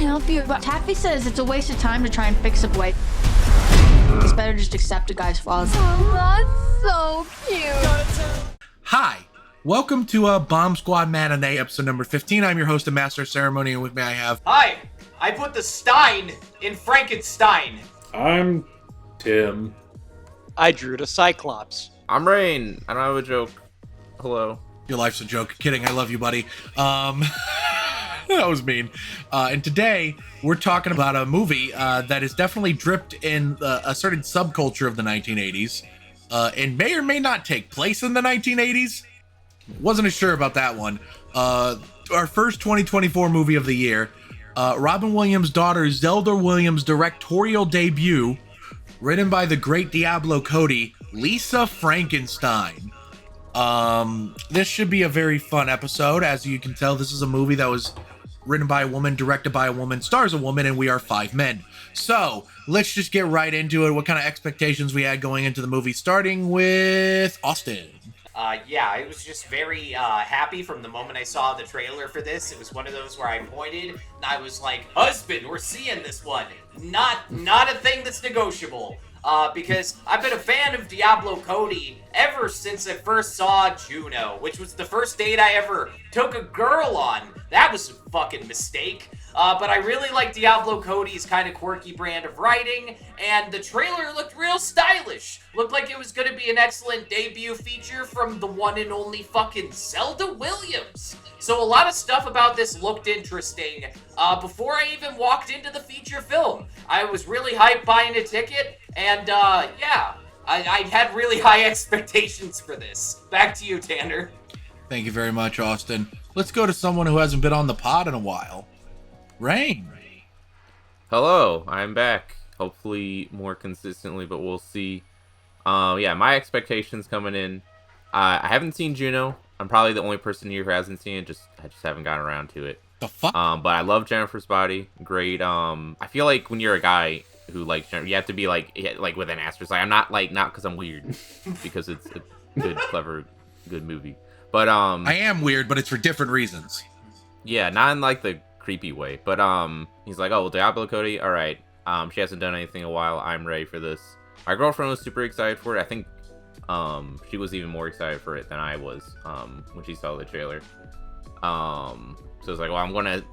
help you, but Taffy says it's a waste of time to try and fix a boy. It's better just accept a guy's flaws. Oh, that's so cute. Hi, welcome to Bomb Squad Matinee, episode number 15. I'm your host and master of ceremony, and with me I have... Hi, I put the Stein in Frankenstein. I'm Tim. I drew the Cyclops. I'm Rein. I don't have a joke. Hello. Your life's a joke. Kidding, I love you, buddy. That was mean. And today, we're talking about a movie that is definitely dripped in a certain subculture of the 1980s, and may or may not take place in the 1980s. Wasn't sure about that one. Our first 2024 movie of the year, Robin Williams' daughter Zelda Williams' directorial debut, written by the great Diablo Cody, Lisa Frankenstein. This should be a very fun episode. As you can tell, this is a movie that was written by a woman, directed by a woman, stars a woman, and we are 5 men. So let's just get right into it. What kind of expectations we had going into the movie, starting with Austin. Yeah, I was just very happy from the moment I saw the trailer for this. It was one of those where I pointed and I was like, husband, we're seeing this one. Not a thing that's negotiable. Because I've been a fan of Diablo Cody ever since I first saw Juno, which was the first date I ever took a girl on. That was a fucking mistake. But I really like Diablo Cody's kind of quirky brand of writing, and the trailer looked real stylish. Looked like it was going to be an excellent debut feature from the one and only fucking Zelda Williams. So a lot of stuff about this looked interesting. Before I even walked into the feature film, I was really hyped buying a ticket, and yeah, I had really high expectations for this. Back to you, Tanner. Thank you very much, Austin. Let's go to someone who hasn't been on the pod in a while. Rein. Hello, I'm back. Hopefully more consistently, but we'll see. Yeah, my expectations coming in. I haven't seen Juno. I'm probably the only person here who hasn't seen it. I just haven't gotten around to it. The fuck? But I love Jennifer's Body. Great. I feel like when you're a guy who likes Jennifer, you have to be like with an asterisk. Like I'm not because I'm weird, because it's a good, clever, good movie. But I am weird, but it's for different reasons. Yeah, not in like the creepy way. But he's like, oh, well, Diablo Cody, all right. She hasn't done anything in a while. I'm ready for this. My girlfriend was super excited for it. I think she was even more excited for it than I was when she saw the trailer. So it's like, well, it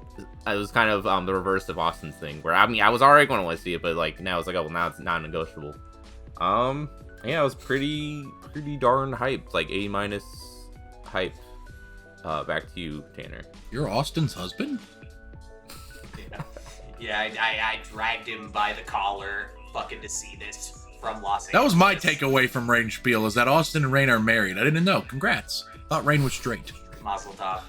was kind of the reverse of Austin's thing, where I mean, I was already going to want to see it, but like now it's like, oh, well, now it's non-negotiable. Yeah, I was pretty darn hyped, like A- hype. Back to you, Tanner. You're Austin's husband? Yeah, I dragged him by the collar fucking to see this from Los Angeles. That was my takeaway from Rein Spiel, is that Austin and Rein are married. I didn't know. Congrats. Thought Rein was straight. Mazel tov.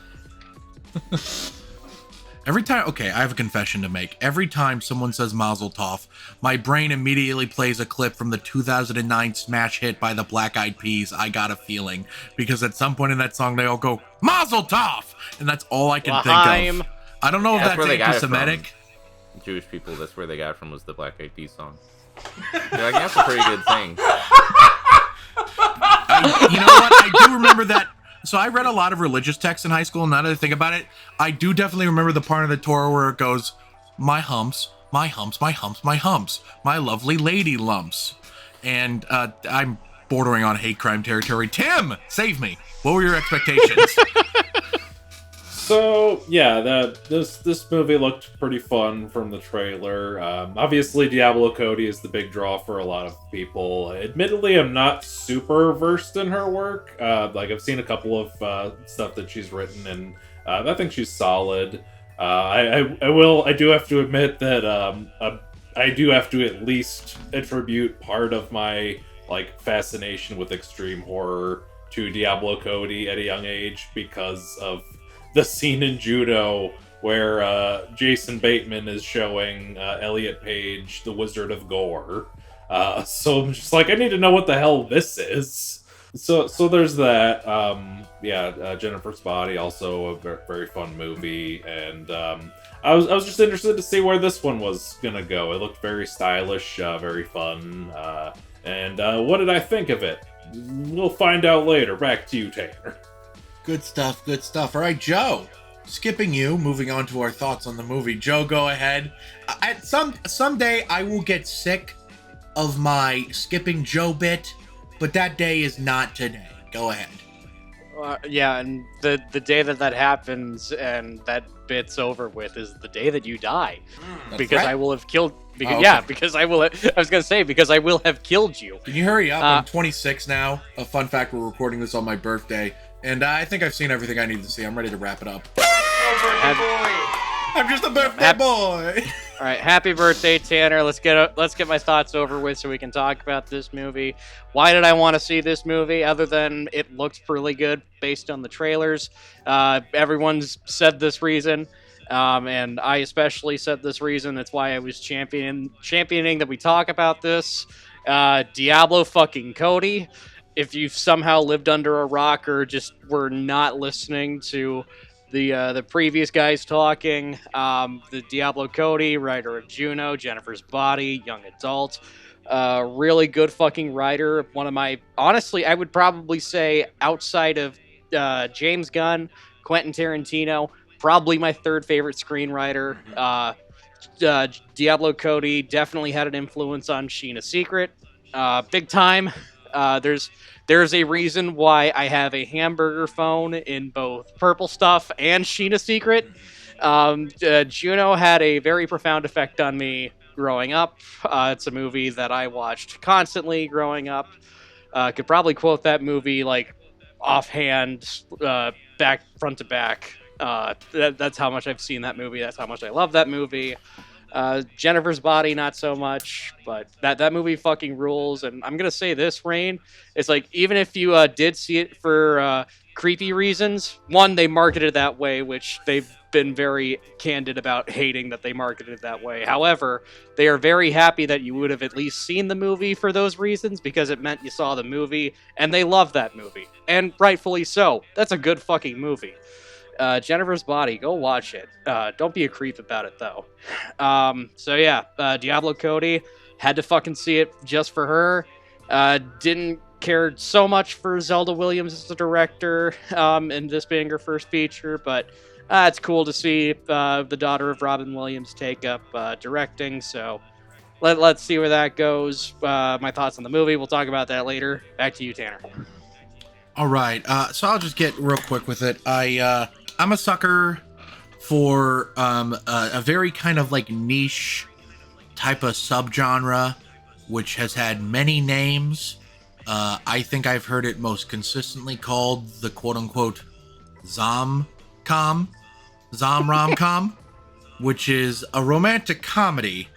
Every time, okay, I have a confession to make. Every time someone says Mazel Tov, my brain immediately plays a clip from the 2009 smash hit by the Black Eyed Peas, I Got a Feeling. Because at some point in that song, they all go, Mazel Tov! And that's all I can think of. I don't know if that's anti-Semitic. Jewish people, that's where they got it from, was the Black Eyed Peas song. They're like, that's a pretty good thing. You know what? I do remember that. So I read a lot of religious texts in high school, and now that I think about it, I do definitely remember the part of the Torah where it goes, my humps, my humps, my humps, my humps, my lovely lady lumps. And I'm bordering on hate crime territory. Tim, save me. What were your expectations? So yeah, this movie looked pretty fun from the trailer. Obviously, Diablo Cody is the big draw for a lot of people. Admittedly, I'm not super versed in her work. Like I've seen a couple of stuff that she's written, and I think she's solid. I do have to admit that I do have to at least attribute part of my like fascination with extreme horror to Diablo Cody at a young age, because of the scene in Juno where Jason Bateman is showing Elliot Page the Wizard of Gore. So I'm just like, I need to know what the hell this is. So there's that. Jennifer's Body, also a very fun movie, and I was just interested to see where this one was gonna go. It looked very stylish, very fun, and what did I think of it? We'll find out later. Back to you, Tanner. Good stuff, good stuff. All right, Joe. skipping you, moving on to our thoughts on the movie. Joe, go ahead. Someday I will get sick of my skipping Joe bit, but that day is not today. Go ahead. Yeah, and the day that happens and that bit's over with is the day that you die, because right. I will have killed. Because, okay. Yeah, because I will. I was gonna say because I will have killed you. Can you hurry up? I'm 26 now. A fun fact: we're recording this on my birthday, and I think I've seen everything I need to see. I'm ready to wrap it up. I'm just a birthday boy. All right, happy birthday, Tanner. Let's get my thoughts over with so we can talk about this movie. Why did I want to see this movie? Other than it looked really good based on the trailers. Everyone's said this reason, and I especially said this reason. That's why I was championing that we talk about this. Diablo fucking Cody. If you've somehow lived under a rock or just were not listening to the previous guys talking, the Diablo Cody, writer of Juno, Jennifer's Body, young adult, really good fucking writer. One of my, honestly, I would probably say outside of James Gunn, Quentin Tarantino, probably my third favorite screenwriter. Diablo Cody definitely had an influence on Sheena's Secret, big time. There's a reason why I have a hamburger phone in both Purple Stuff and Sheena's Secret. Juno had a very profound effect on me growing up. It's a movie that I watched constantly growing up. Could probably quote that movie like offhand, front to back. That's how much I've seen that movie. That's how much I love that movie. Jennifer's Body, not so much, but that movie fucking rules. And I'm gonna say this, Rein, it's like, even if you did see it for creepy reasons, one, they marketed it that way, which they've been very candid about hating that they marketed it that way. However, they are very happy that you would have at least seen the movie for those reasons, because it meant you saw the movie, and they love that movie, and rightfully so. That's a good fucking movie. Jennifer's Body, go watch it. Don't be a creep about it, though. So yeah, Diablo Cody, had to fucking see it just for her. Didn't care so much for Zelda Williams as the director, and this being her first feature, but it's cool to see the daughter of Robin Williams take up directing, so let's see where that goes. My thoughts on the movie, we'll talk about that later. Back to you, Tanner. All right, so I'll just get real quick with it. I'm a sucker for a very kind of like niche type of subgenre, which has had many names. I think I've heard it most consistently called the quote-unquote romcom, which is a romantic comedy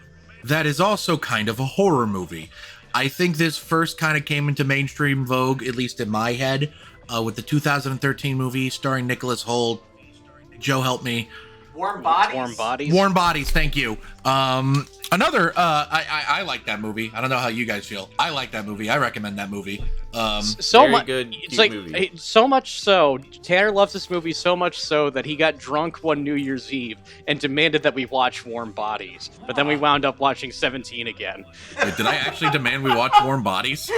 that is also kind of a horror movie. I think this first kind of came into mainstream vogue, at least in my head, with the 2013 movie starring Nicholas Hoult. Joe, help me. Warm Bodies? Warm Bodies. Warm Bodies, thank you. I like that movie. I don't know how you guys feel. I like that movie. I recommend that movie. So very much. good, It's cute like movie. so much so. Tanner loves this movie so much so that he got drunk one New Year's Eve and demanded that we watch Warm Bodies. But then we wound up watching 17 again. Wait, did I actually demand we watch Warm Bodies?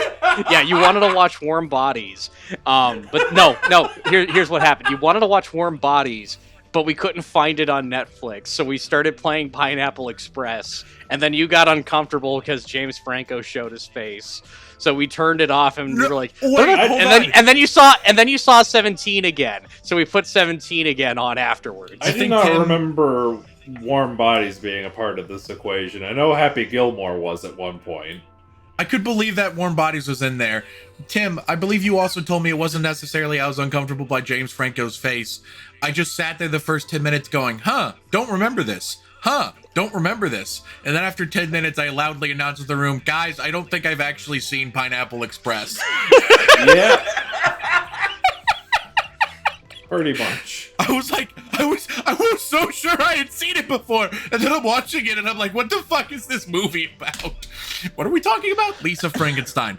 Yeah, you wanted to watch Warm Bodies. But no. Here's what happened. You wanted to watch Warm Bodies, but we couldn't find it on Netflix, so we started playing Pineapple Express, and then you got uncomfortable because James Franco showed his face. So we turned it off, and we were like, and then you saw 17 again. So we put 17 again on afterwards. I do not remember Warm Bodies being a part of this equation. I know Happy Gilmore was at one point. I could believe that Warm Bodies was in there. Tim, I believe you also told me it wasn't necessarily I was uncomfortable by James Franco's face. I just sat there the first 10 minutes going, don't remember this. Don't remember this. And then after 10 minutes, I loudly announced to the room, guys, I don't think I've actually seen Pineapple Express. Yeah. Pretty much. I was so sure I had seen it before, and then I'm watching it, and I'm like, what the fuck is this movie about? What are we talking about? Lisa Frankenstein.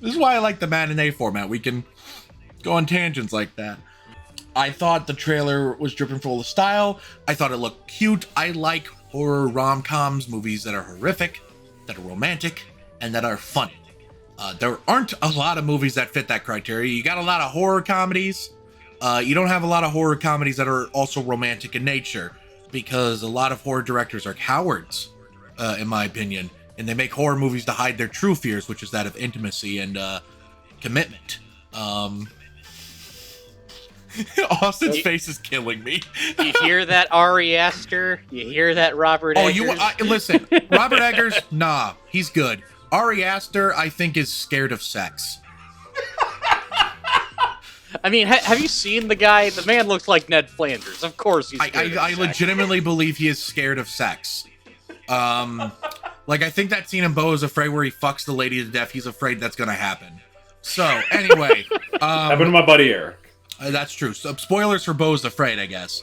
This is why I like the matinee format. We can go on tangents like that. I thought the trailer was dripping full of style. I thought it looked cute. I like horror rom-coms, movies that are horrific, that are romantic, and that are funny. There aren't a lot of movies that fit that criteria. You got a lot of horror comedies, You don't have a lot of horror comedies that are also romantic in nature, because a lot of horror directors are cowards, in my opinion, and they make horror movies to hide their true fears, which is that of intimacy and commitment. Austin's face is killing me. You hear that, Ari Aster? You hear that, Robert Eggers? Listen, Robert Eggers, nah, he's good. Ari Aster, I think, is scared of sex. I mean, have you seen the guy? The man looks like Ned Flanders. Of course he's scared of I sex. legitimately believe he is scared of sex. Like, I think that scene in Beau is Afraid where he fucks the lady to death, he's afraid that's gonna happen. So, anyway. Happened to my buddy Eric. That's true. So, spoilers for Beau is Afraid, I guess.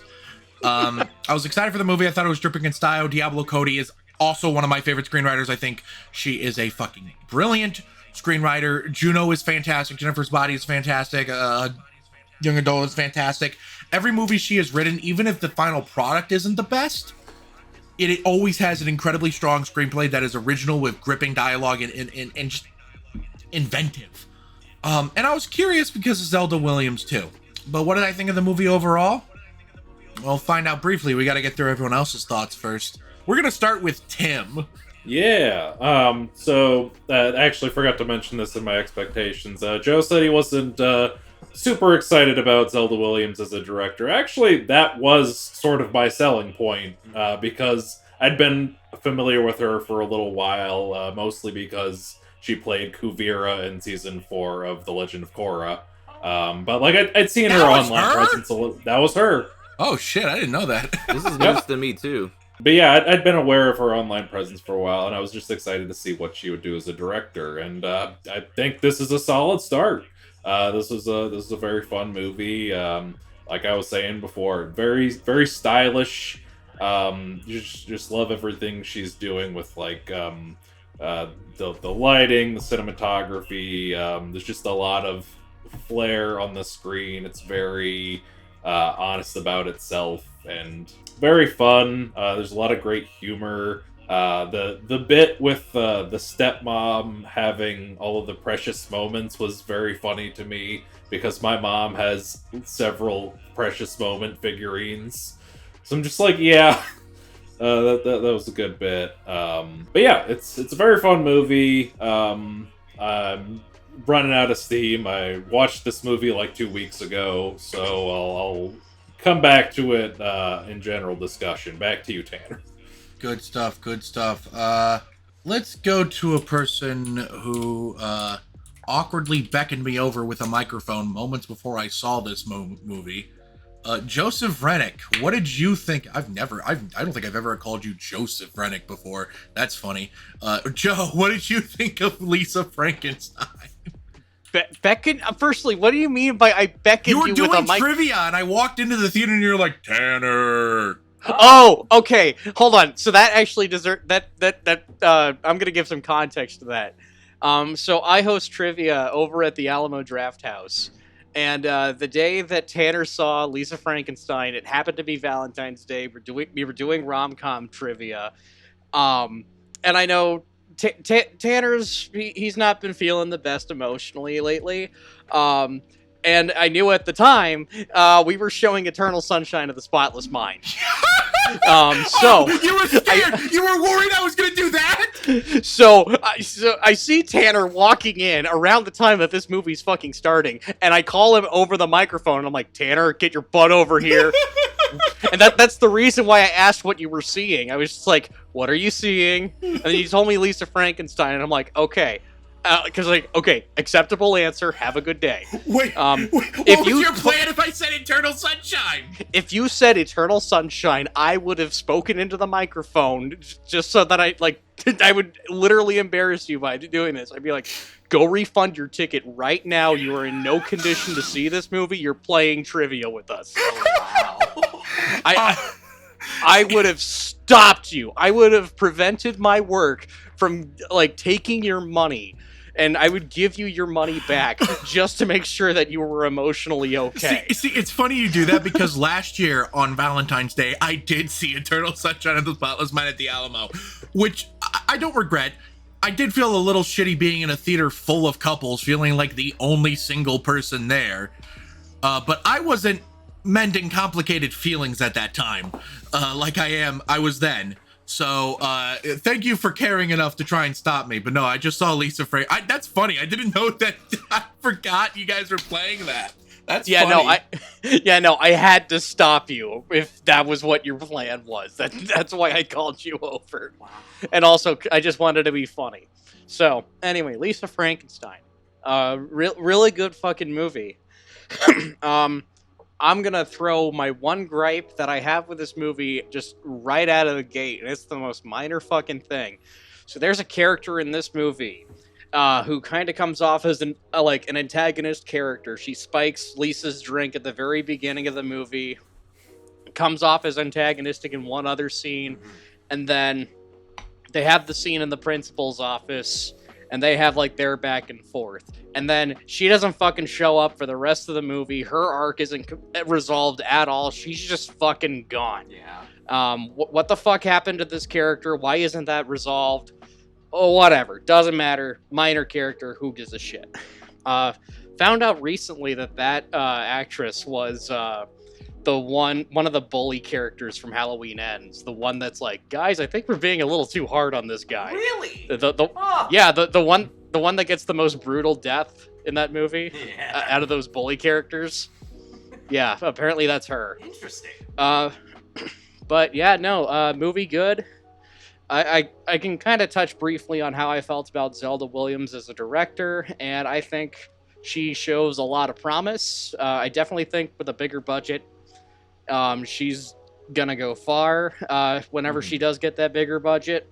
I was excited for the movie. I thought it was dripping in style. Diablo Cody is also one of my favorite screenwriters. I think she is a fucking brilliant screenwriter. Juno is fantastic. Jennifer's Body is fantastic. Young Adult is fantastic. Every movie she has written, even if the final product isn't the best, it always has an incredibly strong screenplay that is original with gripping dialogue and just inventive. And I was curious because of Zelda Williams too. But what did I think of the movie overall? Well, find out briefly. We got to get through everyone else's thoughts first. We're going to start with Tim. Yeah, so I actually forgot to mention this in my expectations. Joe said he wasn't super excited about Zelda Williams as a director. Actually, that was sort of my selling point, because I'd been familiar with her for a little while, mostly because she played Kuvira in season 4 of The Legend of Korra. But like I'd seen her online presence. That was her. Oh shit, I didn't know that. This is news to me too. But yeah, I'd been aware of her online presence for a while, and I was just excited to see what she would do as a director. And I think this is a solid start. This is a very fun movie. Like I was saying before, very very stylish. Just love everything she's doing with like the lighting, the cinematography. There's just a lot of flair on the screen. It's very honest about itself and very fun. There's a lot of great humor. The bit with the stepmom having all of the precious moments was very funny to me because my mom has several precious moment figurines. So I'm just like, yeah, that was a good bit. But yeah, it's a very fun movie. I'm running out of steam. I watched this movie like 2 weeks ago, so I'll come back to it in general discussion. Back to you, Tanner. Good stuff, good stuff. Let's go to a person who awkwardly beckoned me over with a microphone moments before I saw this movie. Joseph Rennick, what did you think? I don't think I've ever called you Joseph Rennick before. That's funny. Joe, what did you think of Lisa Frankenstein? Beckon? Firstly, what do you mean by I beckoned you with a mic? You were doing trivia, and I walked into the theater, and you're like, Tanner. Oh, okay. Hold on. So that actually I'm gonna give some context to that. So I host trivia over at the Alamo Draft House, and the day that Tanner saw Lisa Frankenstein, it happened to be Valentine's Day. We were doing romcom trivia, and I know Tanner's he's not been feeling the best emotionally lately. And I knew at the time we were showing Eternal Sunshine of the Spotless Mind. So you were scared. You were worried I was going to do that. So I see Tanner walking in around the time that this movie's fucking starting, and I call him over the microphone. And I'm like, Tanner, get your butt over here. And that's the reason why I asked what you were seeing. I was just like, what are you seeing? And then you told me Lisa Frankenstein, and I'm like, okay. Because okay, acceptable answer. Have a good day. Wait, what was your plan if I said Eternal Sunshine? If you said Eternal Sunshine, I would have spoken into the microphone just so that I would literally embarrass you by doing this. I'd be like, go refund your ticket right now. You are in no condition to see this movie. You're playing trivia with us. Wow. I would have stopped you. I would have prevented my work from taking your money. And I would give you your money back just to make sure that you were emotionally okay. See, it's funny you do that because last year on Valentine's Day, I did see Eternal Sunshine of the Spotless Mind at the Alamo, which I don't regret. I did feel a little shitty being in a theater full of couples, feeling like the only single person there. but I wasn't mending complicated feelings at that time, like I was then. So thank you for caring enough to try and stop me. But no, I just saw Lisa Frankenstein. That's funny. I didn't know that. I forgot you guys were playing that. That's funny. No, I had to stop you if that was what your plan was. That's why I called you over. Wow. And also, I just wanted to be funny. So, anyway, Lisa Frankenstein. Really good fucking movie. I'm gonna throw my one gripe that I have with this movie just right out of the gate, and it's the most minor fucking thing. So there's a character in this movie who kind of comes off as an antagonist character. She spikes Lisa's drink at the very beginning of the movie, comes off as antagonistic in one other scene, and then they have the scene in the principal's office, and they have like their back and forth. And then she doesn't fucking show up for the rest of the movie. Her arc isn't resolved at all. She's just fucking gone. Yeah. What the fuck happened to this character? Why isn't that resolved? Oh, whatever. Doesn't matter. Minor character. Who gives a shit? Found out recently that actress was one of the bully characters from Halloween Ends. The one that's like, guys, I think we're being a little too hard on this guy. Really? Yeah, the one that gets the most brutal death in that movie out of those bully characters. Yeah, apparently that's her. Interesting. But yeah, no, movie good. I can kind of touch briefly on how I felt about Zelda Williams as a director, and I think she shows a lot of promise. I definitely think with a bigger budget, she's gonna go far whenever she does get that bigger budget.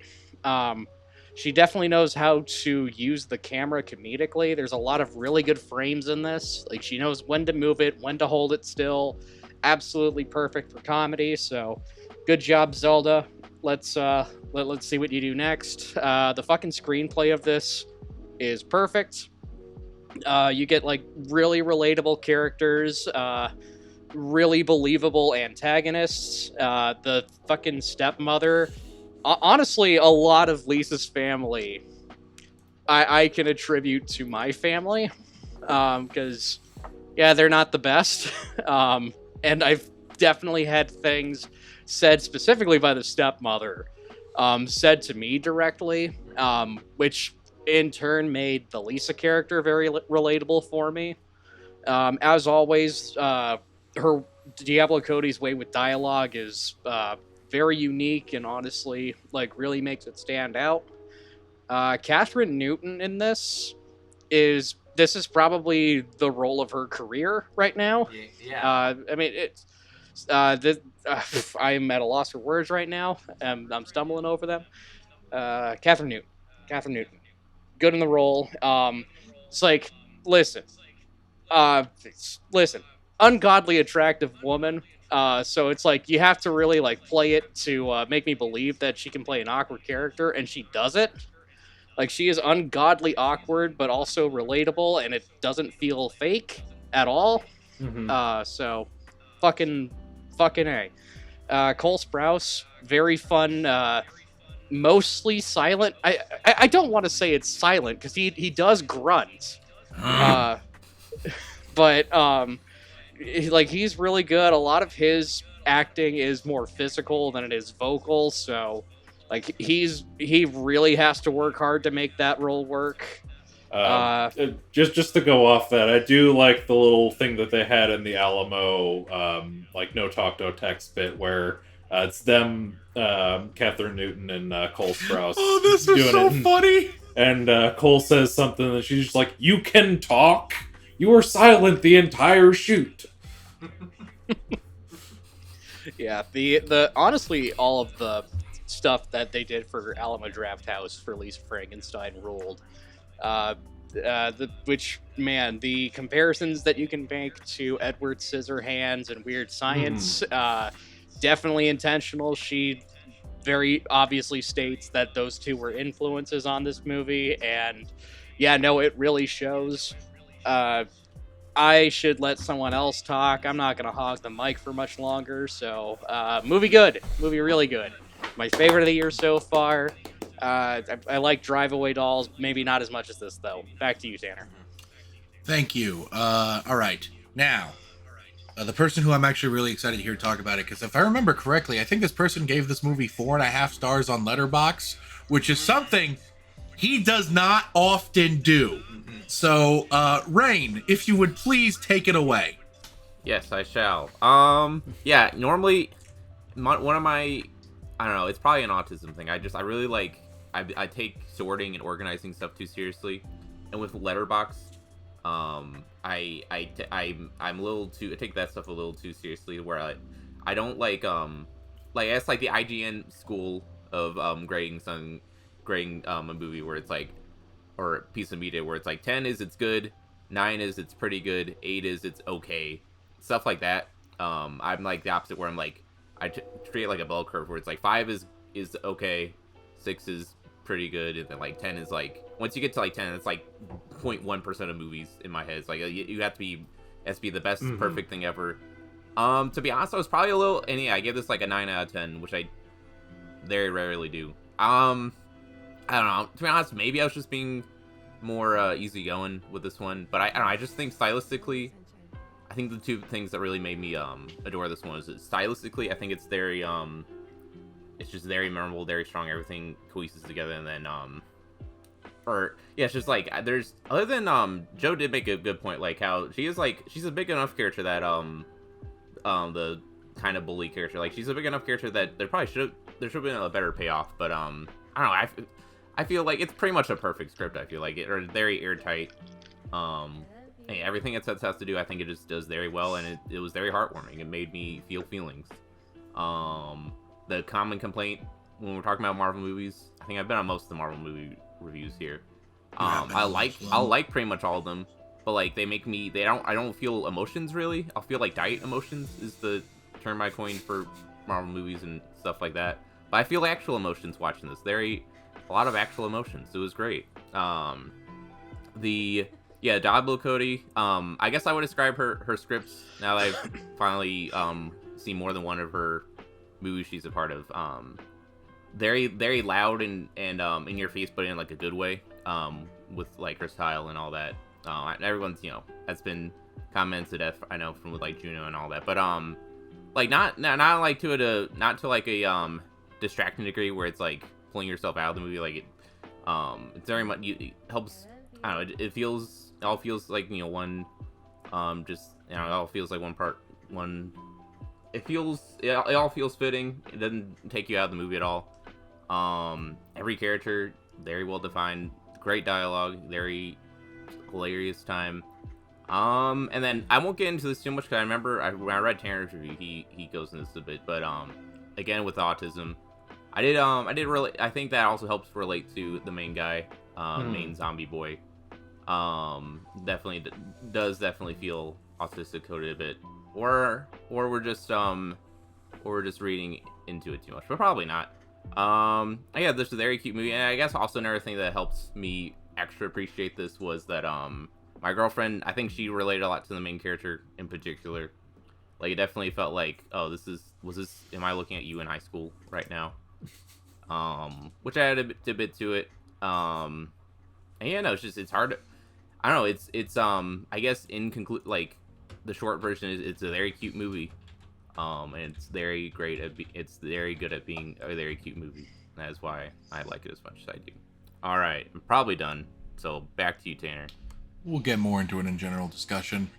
She definitely knows how to use the camera comedically. There's a lot of really good frames in this. Like, she knows when to move it, when to hold it still. Absolutely perfect for comedy. So, good job, Zelda. Let's see what you do next. The fucking screenplay of this is perfect. You get like really relatable characters, really believable antagonists. The fucking stepmother. Honestly, a lot of Lisa's family, I can attribute to my family, because, yeah, they're not the best, and I've definitely had things said specifically by the stepmother, said to me directly, which in turn made the Lisa character very relatable for me. As always, her Diablo Cody's way with dialogue is very unique and honestly, like, really makes it stand out. Catherine Newton in this is probably the role of her career right now. Yeah. I mean, it's I'm at a loss for words right now. I'm stumbling over them. Catherine Newton, good in the role. It's like, listen, ungodly attractive woman. So it's like you have to really like play it to make me believe that she can play an awkward character, and she does it. Like, she is ungodly awkward, but also relatable, and it doesn't feel fake at all. So, fucking A. Cole Sprouse, very fun, mostly silent. I don't want to say it's silent because he does grunt, but like, he's really good. A lot of his acting is more physical than it is vocal, so like he really has to work hard to make that role work. Just to go off that, I do like the little thing that they had in the Alamo, like no talk, no text bit where it's them, Catherine Newton and Cole Sprouse. Oh, this is so funny. And Cole says something that she's just like, "You can talk. You were silent the entire shoot." Yeah, the honestly, all of the stuff that they did for Alamo Drafthouse for Lisa Frankenstein ruled. Which, man, the comparisons that you can make to Edward Scissorhands and Weird Science, definitely intentional. She very obviously states that those two were influences on this movie, and yeah, no, it really shows. I should let someone else talk. I'm not going to hog the mic for much longer, so movie good. Movie really good. My favorite of the year so far. I like Drive-Away Dolls, maybe not as much as this, though. Back to you, Tanner. Thank you. All right. Now, The person who I'm actually really excited to hear talk about it, because if I remember correctly, I think this person gave this movie 4.5 stars on Letterboxd, which is something he does not often do. So, Rein, if you would please take it away. Yes, I shall. Yeah, normally, one of my, I don't know, it's probably an autism thing. I really like, I take sorting and organizing stuff too seriously. And with Letterboxd, I'm a little too, I take that stuff a little too seriously, where I don't like it's like the IGN school of grading a movie, where it's like, or a piece of media, where it's like 10 is it's good, 9 is it's pretty good, 8 is it's okay, stuff like that. I'm like the opposite, where I'm like, treat it like a bell curve, where it's like 5 is okay, 6 is pretty good, and then like 10 is like, once you get to like 10, it's like 0.1% of movies in my head. It's like you have to be, it has to be the best perfect thing ever. To be honest, I was probably a little, and yeah, I give this like a 9 out of 10, which I very rarely do. I don't know. To be honest, maybe I was just being more easygoing with this one, but I don't know. I just think stylistically, I think the two things that really made me adore this one is that stylistically, I think it's very it's just very memorable, very strong. Everything coheses together, and then it's just like there's, other than Joe did make a good point, like how she's a big enough character that the kind of bully character, like she's a big enough character that there should have been a better payoff, but I don't know. I feel like it's pretty much a perfect script. I feel like it, or very airtight. Everything it sets out to do, I think it just does very well, and it was very heartwarming. It made me feel feelings. The common complaint when we're talking about Marvel movies, I think I've been on most of the Marvel movie reviews here. I like pretty much all of them, but like I don't feel emotions really. I'll feel like diet emotions is the term I coined for Marvel movies and stuff like that. But I feel actual emotions watching this. A lot of actual emotions. It was great. Diablo Cody. I guess I would describe her scripts, now that I've finally seen more than one of her movies she's a part of. Very, very loud and in your face, but in like a good way. With like her style and all that. Everyone's, that's been commented to death, I know, from with like Juno and all that. But like not like to a distracting degree where it's like pulling yourself out of the movie. Like it's very much, it helps. I don't know, it all feels like one it all feels like it all feels fitting. It doesn't take you out of the movie at all. Every character very well defined, great dialogue, very hilarious time. And then I won't get into this too much, because I remember when I read Tanner's review, he goes into this a bit, but again, with autism, I think that also helps relate to the main guy, main zombie boy. Definitely feel autistic coded a bit, or we're just reading into it too much, but probably not. This is a very cute movie, and I guess also another thing that helps me extra appreciate this was that my girlfriend, I think she related a lot to the main character in particular. Like, it definitely felt like, oh, am I looking at you in high school right now? Which added a bit to it. And yeah, no, it's hard to, I don't know, it's I guess like the short version is it's a very cute movie. And it's very great it's very good at being a very cute movie. That is why I like it as much as I do. All right, I'm probably done. So back to you, Tanner. We'll get more into it in general discussion.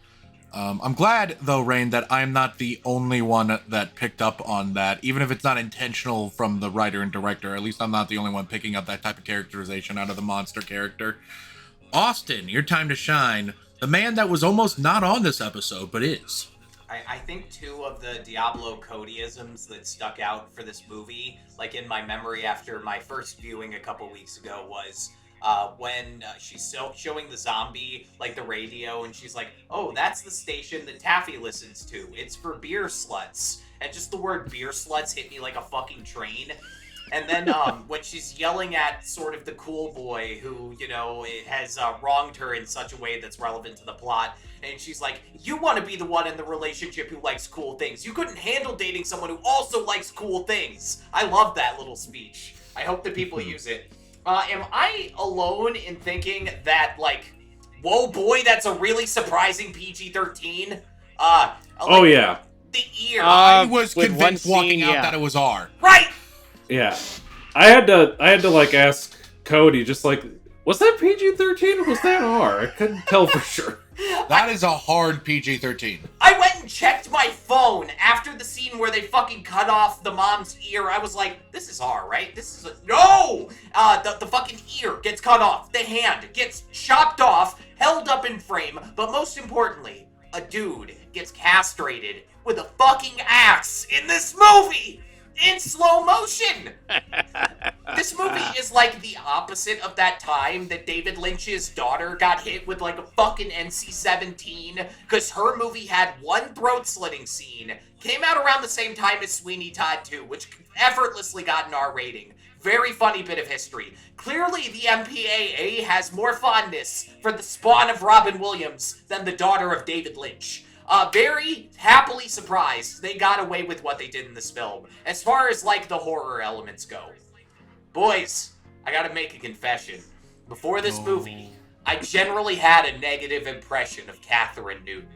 I'm glad, though, Rein, that I'm not the only one that picked up on that, even if it's not intentional from the writer and director. At least I'm not the only one picking up that type of characterization out of the monster character. Austin, your time to shine. The man that was almost not on this episode, but is. I think two of the Diablo Codyisms that stuck out for this movie, like in my memory after my first viewing a couple weeks ago, was when she's showing the zombie like the radio, and she's like, oh, that's the station that Taffy listens to. It's for beer sluts. And just the word beer sluts hit me like a fucking train. And then when she's yelling at sort of the cool boy who, has wronged her in such a way that's relevant to the plot, and she's like, you want to be the one in the relationship who likes cool things. You couldn't handle dating someone who also likes cool things. I love that little speech. I hope that people use it. Am I alone in thinking that, like, whoa boy, that's a really surprising PG-13? Oh yeah, the ear. I was with convinced one walking scene, out yeah. that it was R. Right. yeah. I had to like ask Cody, just like, was that PG-13 or was that R? I couldn't tell for sure. That is a hard PG-13. I went and checked my phone after the scene where they fucking cut off the mom's ear. I was like, this is R, right? This is no! The fucking ear gets cut off. The hand gets chopped off, held up in frame. But most importantly, a dude gets castrated with a fucking axe in this movie! In slow motion! This movie is like the opposite of that time that David Lynch's daughter got hit with like a fucking NC-17 because her movie had one throat-slitting scene. Came out around the same time as Sweeney Todd 2, which effortlessly got an R rating. Very funny bit of history. Clearly, the MPAA has more fondness for the spawn of Robin Williams than the daughter of David Lynch. Very happily surprised they got away with what they did in this film. As far as, like, the horror elements go. Boys, I gotta make a confession. Before this movie, I generally had a negative impression of Catherine Newton.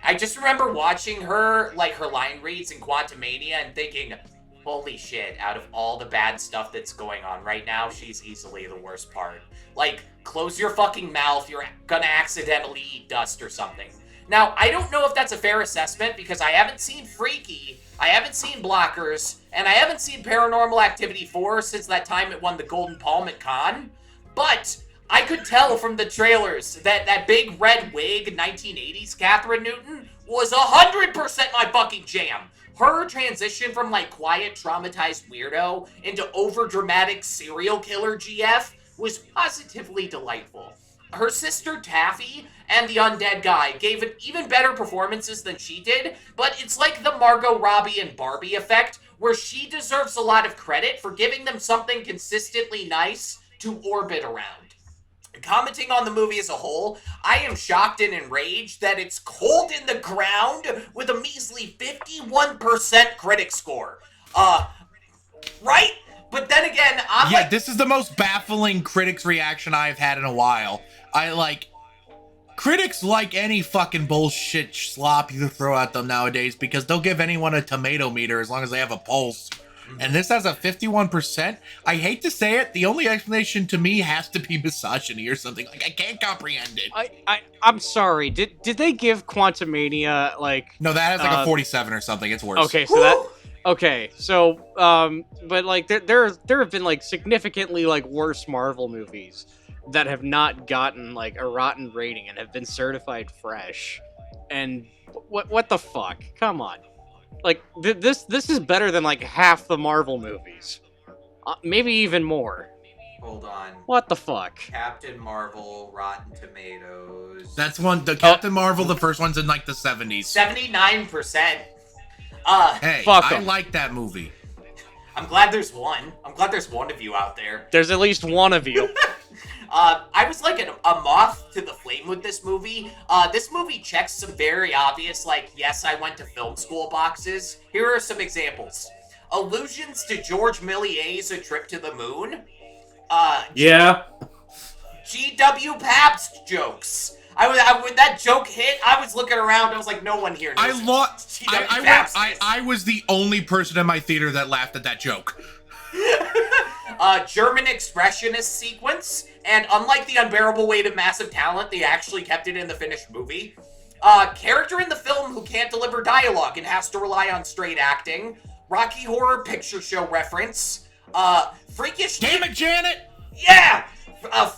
I just remember watching her, like, her line reads in Quantumania and thinking, holy shit, out of all the bad stuff that's going on right now, she's easily the worst part. Like, close your fucking mouth, you're gonna accidentally eat dust or something. Now, I don't know if that's a fair assessment because I haven't seen Freaky, I haven't seen Blockers, and I haven't seen Paranormal Activity 4 since that time it won the Golden Palm at Cannes. But I could tell from the trailers that that big red wig 1980s Catherine Newton was 100% my fucking jam. Her transition from like quiet traumatized weirdo into overdramatic serial killer GF was positively delightful. Her sister Taffy and the undead guy gave it even better performances than she did, but it's like the Margot Robbie and Barbie effect, where she deserves a lot of credit for giving them something consistently nice to orbit around. Commenting on the movie as a whole, I am shocked and enraged that it's cold in the ground with a measly 51% critic score. Right? But then again, I'm like... this is the most baffling critics reaction I've had in a while. Critics like any fucking bullshit slop you throw at them nowadays because they'll give anyone a tomato meter as long as they have a pulse. And this has a 51%. I hate to say it, the only explanation to me has to be misogyny or something. Like, I can't comprehend it. I'm sorry. Did they give Quantumania like? No, that has like a 47 or something. It's worse. Okay, so that. Okay, so but like there have been like significantly like worse Marvel movies that have not gotten like a rotten rating and have been certified fresh. And what the fuck? Come on. Like, this is better than, like, half the Marvel movies. Maybe even more. Hold on. What the fuck? Captain Marvel, Rotten Tomatoes. That's one. The Captain Marvel, the first one's in, like, the 70s. 79%. Hey, fuck I 'em. like that movie. I'm glad there's one. I'm glad there's one of you out there. There's at least one of you. I was like a moth to the flame with this movie. This movie checks some very obvious, like, yes, I went to film school boxes. Here are some examples. Allusions to George Millier's A Trip to the Moon. Yeah. G.W. Pabst jokes. When that joke hit, I was looking around. I was like, no one here knows. I was the only person in my theater that laughed at that joke. German expressionist sequence, and unlike The Unbearable Weight of Massive Talent, they actually kept it in the finished movie. Character in the film who can't deliver dialogue and has to rely on straight acting. Rocky Horror Picture Show reference. Freakish... Damn it, Janet! Yeah!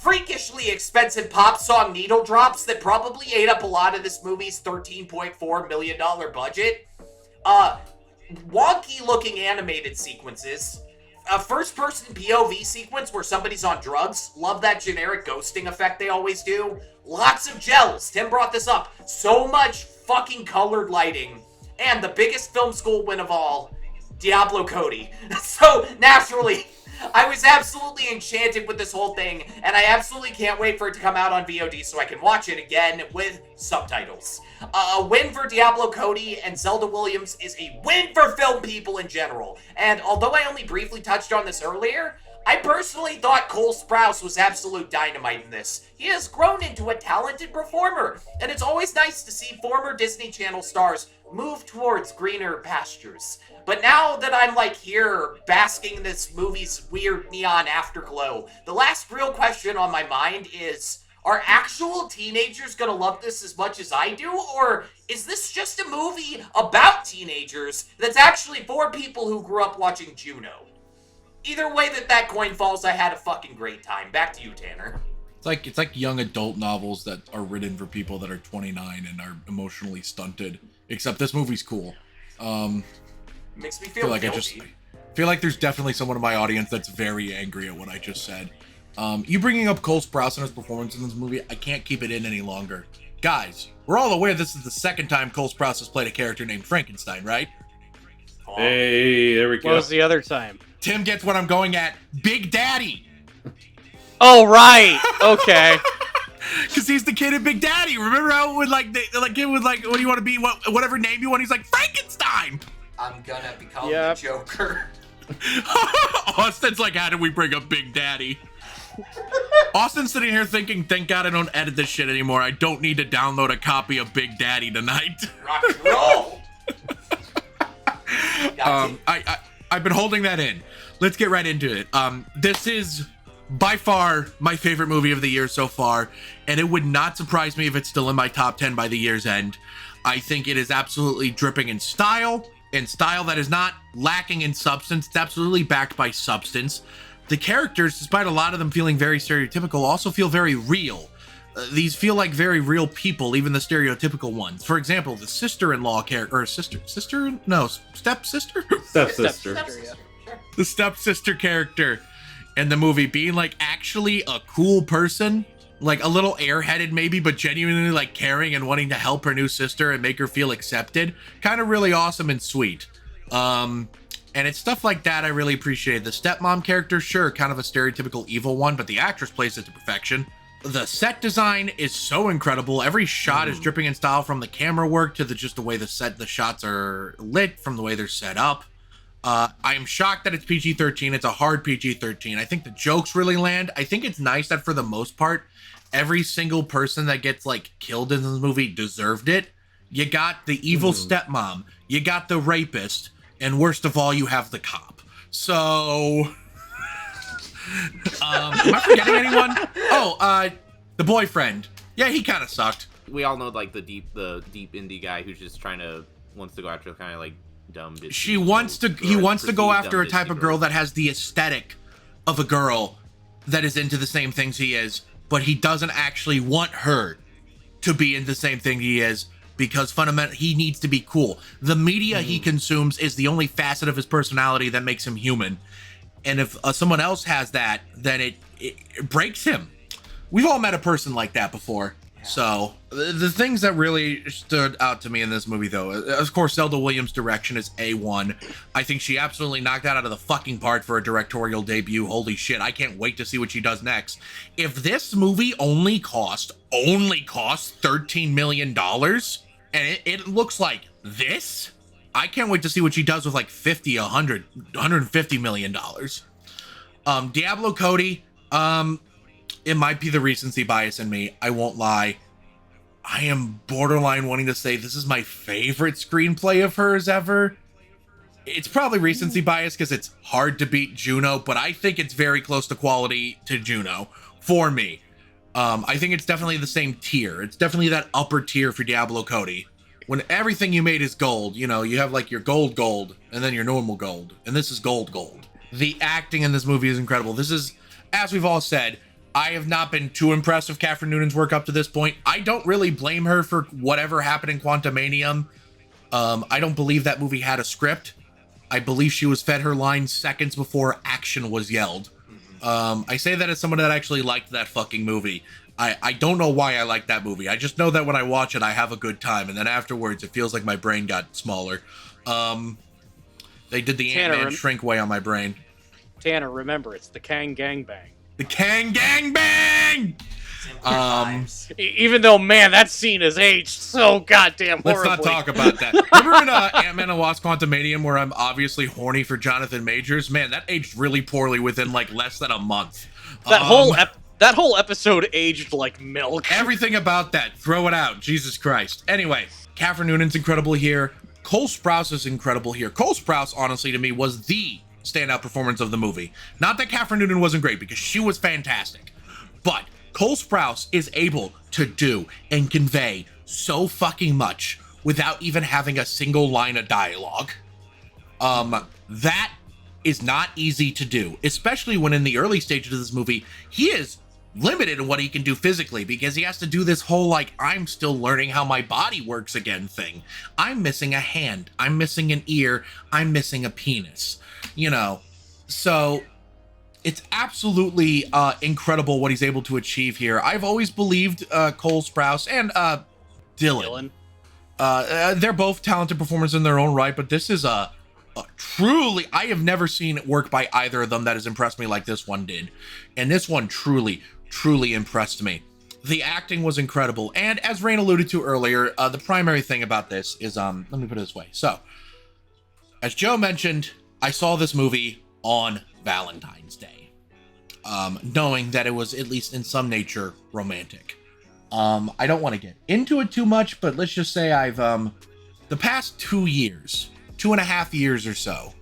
Freakishly expensive pop song needle drops that probably ate up a lot of this movie's $13.4 million budget. Wonky-looking animated sequences. A first-person POV sequence where somebody's on drugs. Love that generic ghosting effect they always do. Lots of gels. Tim brought this up. So much fucking colored lighting. And the biggest film school win of all, Diablo Cody. So, naturally, I was absolutely enchanted with this whole thing, and I absolutely can't wait for it to come out on VOD so I can watch it again with subtitles. A win for Diablo Cody and Zelda Williams is a win for film people in general. And although I only briefly touched on this earlier, I personally thought Cole Sprouse was absolute dynamite in this. He has grown into a talented performer, and it's always nice to see former Disney Channel stars move towards greener pastures. But now that I'm like here basking in this movie's weird neon afterglow, the last real question on my mind is, are actual teenagers gonna love this as much as I do, or is this just a movie about teenagers that's actually for people who grew up watching Juno? Either way that coin falls, I had a fucking great time. Back to you, Tanner. It's like young adult novels that are written for people that are 29 and are emotionally stunted. Except this movie's cool. Makes me feel guilty. I feel like there's definitely someone in my audience that's very angry at what I just said. You bringing up Cole Sprouse and his performance in this movie, I can't keep it in any longer. Guys, we're all aware this is the second time Cole Sprouse has played a character named Frankenstein, right? Hey, there we go. What was the other time? Tim gets what I'm going at. Big Daddy! Oh, right. Okay. Because he's the kid in Big Daddy. Remember how it would kid would like, what do you want to be? Whatever name you want. He's like, Frankenstein! I'm gonna become the Joker. Austin's like, how did we bring up Big Daddy? Austin's sitting here thinking, thank God I don't edit this shit anymore. I don't need to download a copy of Big Daddy tonight. Rock and roll! I've been holding that in. Let's get right into it. This is by far my favorite movie of the year so far, and it would not surprise me if it's still in my top 10 by the year's end. I think it is absolutely dripping in style that is not lacking in substance. It's absolutely backed by substance. The characters, despite a lot of them feeling very stereotypical, also feel very real. These feel like very real people, even the stereotypical ones. For example, the sister-in-law character, or stepsister? Stepsister. Yeah. The stepsister character in the movie being like actually a cool person, like a little airheaded maybe, but genuinely like caring and wanting to help her new sister and make her feel accepted. Kind of really awesome and sweet. And it's stuff like that I really appreciate. The stepmom character, sure, kind of a stereotypical evil one, but the actress plays it to perfection. The set design is so incredible. Every shot is dripping in style, from the camera work to just the way the shots are lit, from the way they're set up. I am shocked that it's PG-13. It's a hard PG-13. I think the jokes really land. I think it's nice that for the most part, every single person that gets like killed in this movie deserved it. You got the evil stepmom, you got the rapist, and worst of all, you have the cop. So... am I forgetting anyone? Oh, the boyfriend. Yeah, he kind of sucked. We all know like the deep indie guy who's just wants to go after kind of like dumb Disney. He wants to go after a type of girl that has the aesthetic of a girl that is into the same things he is, but he doesn't actually want her to be in the same thing he is, because fundamentally he needs to be cool. The media he consumes is the only facet of his personality that makes him human. And if someone else has that, then it breaks him. We've all met a person like that before. So the things that really stood out to me in this movie, though, of course, Zelda Williams' direction is A1. I think she absolutely knocked that out of the fucking park for a directorial debut. Holy shit, I can't wait to see what she does next. If this movie only cost $13 million, and it looks like this, I can't wait to see what she does with like 50, 100, $150 million. Diablo Cody, it might be the recency bias in me. I won't lie. I am borderline wanting to say this is my favorite screenplay of hers ever. It's probably recency bias because it's hard to beat Juno, but I think it's very close to quality to Juno for me. I think it's definitely the same tier. It's definitely that upper tier for Diablo Cody. When everything you made is gold, you know, you have like your gold, and then your normal gold, and this is gold. The acting in this movie is incredible. This is, as we've all said, I have not been too impressed with Catherine Noonan's work up to this point. I don't really blame her for whatever happened in Quantumanium. I don't believe that movie had a script. I believe she was fed her lines seconds before action was yelled. I say that as someone that actually liked that fucking movie. I don't know why I like that movie. I just know that when I watch it, I have a good time. And then afterwards, it feels like my brain got smaller. They did the Ant-Man shrink way on my brain. Tanner, remember, it's the Kang Gangbang. The Kang Gangbang! Simpler times. Even though, man, that scene is aged so goddamn horribly. Let's not talk about that. Remember in Ant-Man and Wasp: Quantumanium where I'm obviously horny for Jonathan Majors? Man, that aged really poorly within like less than a month. That whole episode aged like milk. Everything about that, throw it out. Jesus Christ. Anyway, Catherine Noonan's incredible here. Cole Sprouse is incredible here. Cole Sprouse, honestly, to me, was the standout performance of the movie. Not that Catherine Noonan wasn't great, because she was fantastic. But Cole Sprouse is able to do and convey so fucking much without even having a single line of dialogue. That is not easy to do, especially when in the early stages of this movie, he is limited in what he can do physically because he has to do this whole, like, I'm still learning how my body works again thing. I'm missing a hand. I'm missing an ear. I'm missing a penis. You know, so it's absolutely incredible what he's able to achieve here. I've always believed Cole Sprouse and Dylan. They're both talented performers in their own right, but this is a truly, I have never seen work by either of them that has impressed me like this one did. And this one truly impressed me. The acting was incredible. And as Rein alluded to earlier, the primary thing about this is, let me put it this way. So, as Joe mentioned, I saw this movie on Valentine's Day, knowing that it was at least in some nature romantic. I don't want to get into it too much, but let's just say I've, the past 2.5 years or so,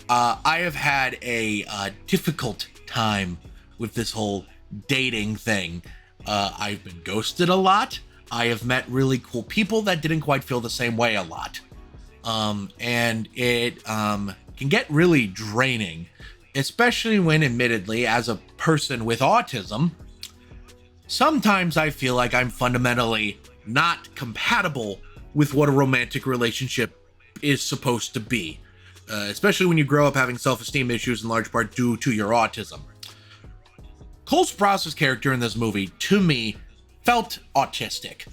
I have had a difficult time with this whole dating thing. I've been ghosted a lot. I have met really cool people that didn't quite feel the same way a lot. And it can get really draining, especially when, admittedly, as a person with autism, sometimes I feel like I'm fundamentally not compatible with what a romantic relationship is supposed to be, especially when you grow up having self-esteem issues in large part due to your autism. Cole Sprouse's character in this movie, to me, felt autistic.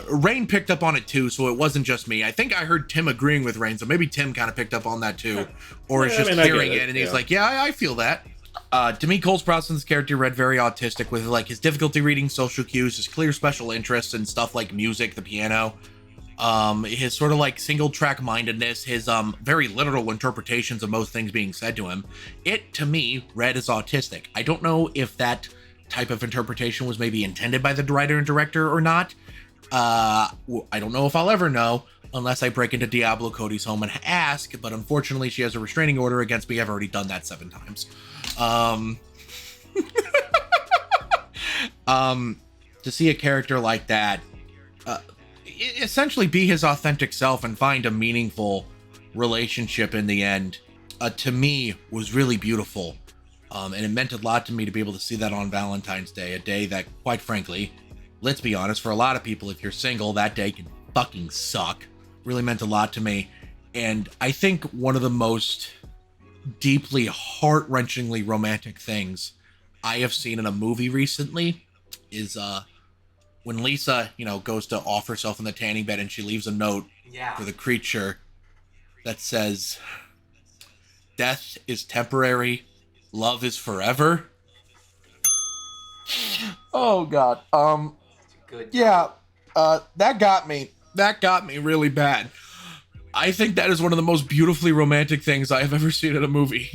Rein picked up on it too, so it wasn't just me. I think I heard Tim agreeing with Rein, so maybe Tim kind of picked up on that too, or is just hearing it and he's like, yeah, I feel that. To me, Cole Sprouse's character read very autistic, with like his difficulty reading social cues, his clear special interests in stuff like music, the piano, his sort of like single track mindedness, his very literal interpretations of most things being said to him. It, to me, read as autistic. I don't know if that type of interpretation was maybe intended by the writer and director or not. I don't know if I'll ever know unless I break into Diablo Cody's home and ask, but unfortunately she has a restraining order against me. I've already done that 7 times. To see a character like that essentially be his authentic self and find a meaningful relationship in the end, to me was really beautiful. And it meant a lot to me to be able to see that on Valentine's Day, a day that, quite frankly, let's be honest, for a lot of people, if you're single, that day can fucking suck. Really meant a lot to me. And I think one of the most deeply, heart-wrenchingly romantic things I have seen in a movie recently is when Lisa, goes to off herself in the tanning bed and she leaves a note for the creature that says, "Death is temporary, love is forever." Oh God. Good. Yeah. That got me. That got me really bad. I think that is one of the most beautifully romantic things I have ever seen in a movie.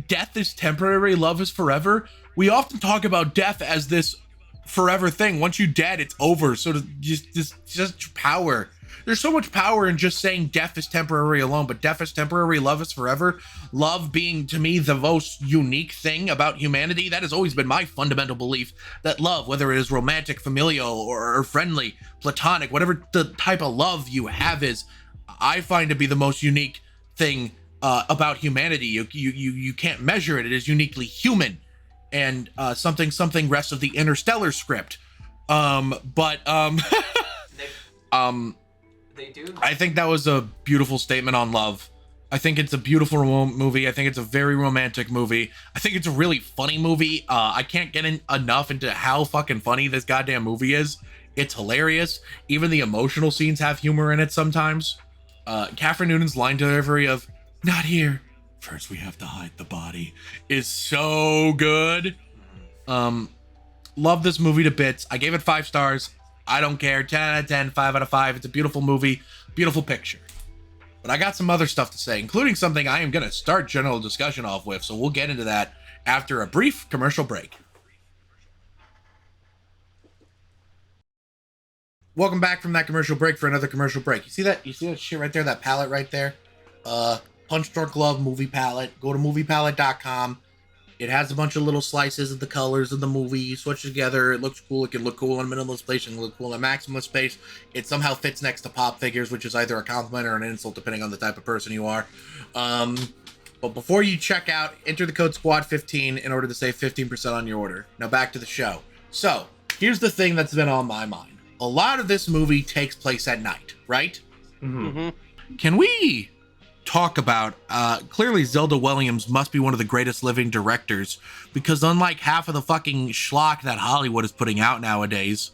Death is temporary, love is forever. We often talk about death as this forever thing. Once you're dead, it's over. So just power. There's so much power in just saying death is temporary alone, but death is temporary, love is forever. Love being, to me, the most unique thing about humanity. That has always been my fundamental belief, that love, whether it is romantic, familial, or friendly, platonic, whatever the type of love you have is, I find to be the most unique thing about humanity. You can't measure it. It is uniquely human. And something rest of the Interstellar script. They do. I think that was a beautiful statement on love. I think it's a beautiful movie. I think it's a very romantic movie. I think it's a really funny movie. I can't get enough into how fucking funny this goddamn movie is. It's hilarious. Even the emotional scenes have humor in it sometimes. Catherine Noonan's line delivery of, "Not here. First we have to hide the body," is so good. Love this movie to bits. I gave it 5 stars. I don't care. 10 out of 10, 5 out of 5. It's a beautiful movie, beautiful picture. But I got some other stuff to say, including something I am going to start general discussion off with. So we'll get into that after a brief commercial break. Welcome back from that commercial break for another commercial break. You see that? You see that shit right there? That palette right there? Punch Drunk Love movie palette. Go to moviepalette.com. It has a bunch of little slices of the colors of the movie. You switch it together. It looks cool. It can look cool in minimalist space. It can look cool in maximalist space. It somehow fits next to pop figures, which is either a compliment or an insult, depending on the type of person you are. But before you check out, enter the code SQUAD15 in order to save 15% on your order. Now back to the show. So, here's the thing that's been on my mind. A lot of this movie takes place at night, right? Can we talk about, clearly Zelda Williams must be one of the greatest living directors, because unlike half of the fucking schlock that Hollywood is putting out nowadays,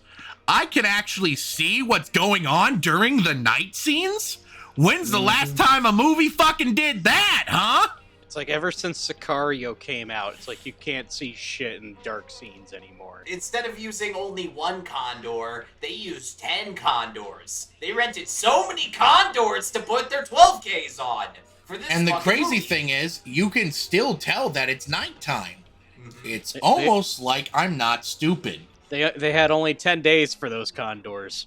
I can actually see what's going on during the night scenes? When's the last time a movie fucking did that, huh? It's like ever since Sicario came out, it's like you can't see shit in dark scenes anymore. Instead of using only 1 condor, they used 10 condors. They rented so many condors to put their 12Ks on. For this And the crazy movie. thing is, you can still tell that it's nighttime. It's almost like I'm not stupid. They had only 10 days for those condors.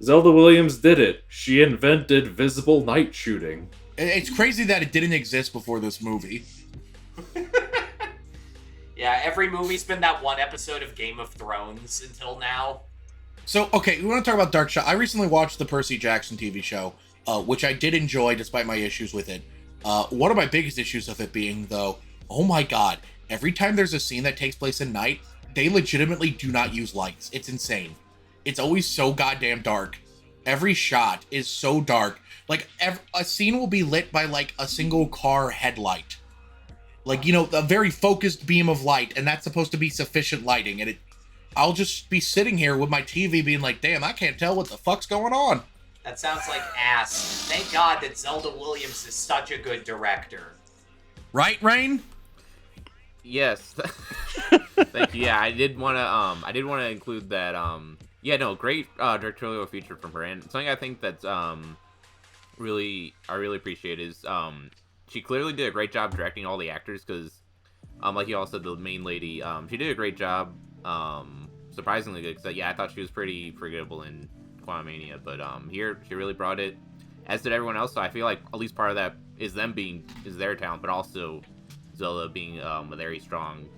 Zelda Williams did it. She invented visible night shooting. It's crazy that it didn't exist before this movie. Yeah, every movie's been that one episode of Game of Thrones until now. So, okay, we want to talk about Dark Shot. I recently watched the Percy Jackson TV show, which I did enjoy despite my issues with it. One of my biggest issues of it being, though, oh my god, every time there's a scene that takes place at night, they legitimately do not use lights. It's insane. It's always so goddamn dark. Every shot is so dark. Like, a scene will be lit by, like, a single car headlight. Like, you know, a very focused beam of light, and that's supposed to be sufficient lighting. And I'll just be sitting here with my TV being like, damn, I can't tell what the fuck's going on. That sounds like ass. Thank God that Zelda Williams is such a good director. Right, Rein? Yes. Thank you. Yeah, I did want to include that. Yeah, no, great directorial feature from her, and something I think that's I really appreciate is she clearly did a great job directing all the actors, because like you all said, the main lady, she did a great job, surprisingly good, because yeah, I thought she was pretty forgettable in Quantumania, but here she really brought it, as did everyone else. So I feel like at least part of that is their talent, but also Zelda being a very strong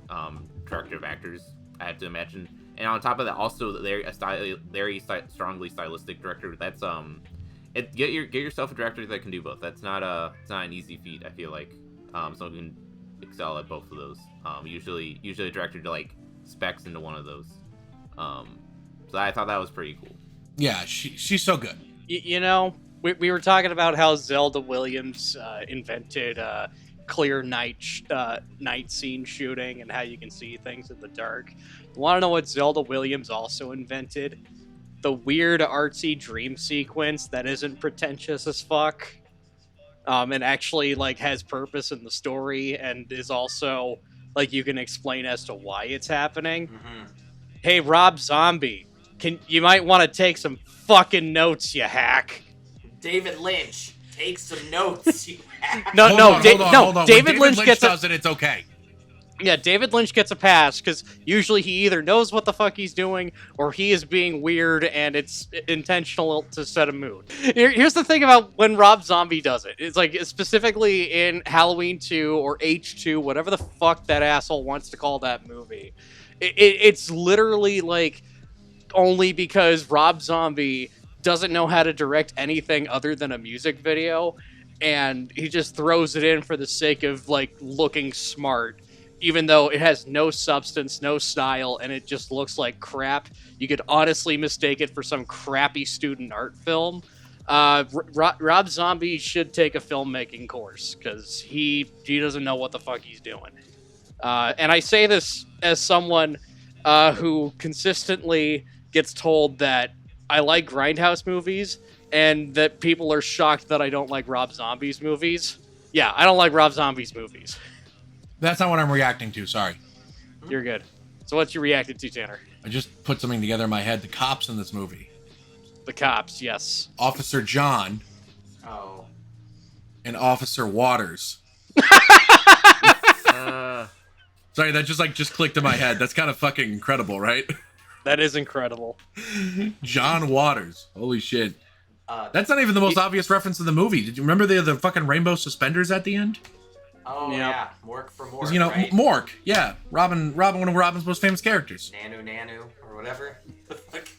director of actors, I have to imagine. And on top of that, also very strongly stylistic director. That's get yourself a director that can do both. That's not an easy feat. I feel like someone can excel at both of those. Usually a director to like specs into one of those. So I thought that was pretty cool. Yeah, she's so good. You know, we were talking about how Zelda Williams invented clear night scene shooting and how you can see things in the dark. You want to know what Zelda Williams also invented? The weird artsy dream sequence that isn't pretentious as fuck, and actually like has purpose in the story, and is also like you can explain as to why it's happening. Hey, Rob Zombie, you might want to take some fucking notes, you hack. David Lynch, take some notes, you hack. Hold on. David When Lynch gets does it, it's okay. Yeah, David Lynch gets a pass, because usually he either knows what the fuck he's doing, or he is being weird, and it's intentional to set a mood. Here's the thing about when Rob Zombie does it. It's like, specifically in Halloween 2, or H2, whatever the fuck that asshole wants to call that movie. It's literally, like, only because Rob Zombie doesn't know how to direct anything other than a music video, and he just throws it in for the sake of, like, looking smart. Even though it has no substance, no style, and it just looks like crap. You could honestly mistake it for some crappy student art film. Rob Zombie should take a filmmaking course, because he doesn't know what the fuck he's doing. And I say this as someone who consistently gets told that I like Grindhouse movies, and that people are shocked that I don't like Rob Zombie's movies. Yeah, I don't like Rob Zombie's movies. That's not what I'm reacting to, sorry. You're good. So what you reacted to, Tanner? I just put something together in my head. The cops in this movie. The cops, yes. Officer John Oh. and Officer Waters. Sorry, that just clicked in my head. That's kind of fucking incredible, right? That is incredible. John Waters. Holy shit. That's That's not even the most obvious reference in the movie. Did you remember the fucking rainbow suspenders at the end? Oh, Yep. yeah. Mork for Mork, 'Cause, you know, right? Mork. Yeah. Robin, one of Robin's most famous characters. Nanu, or whatever.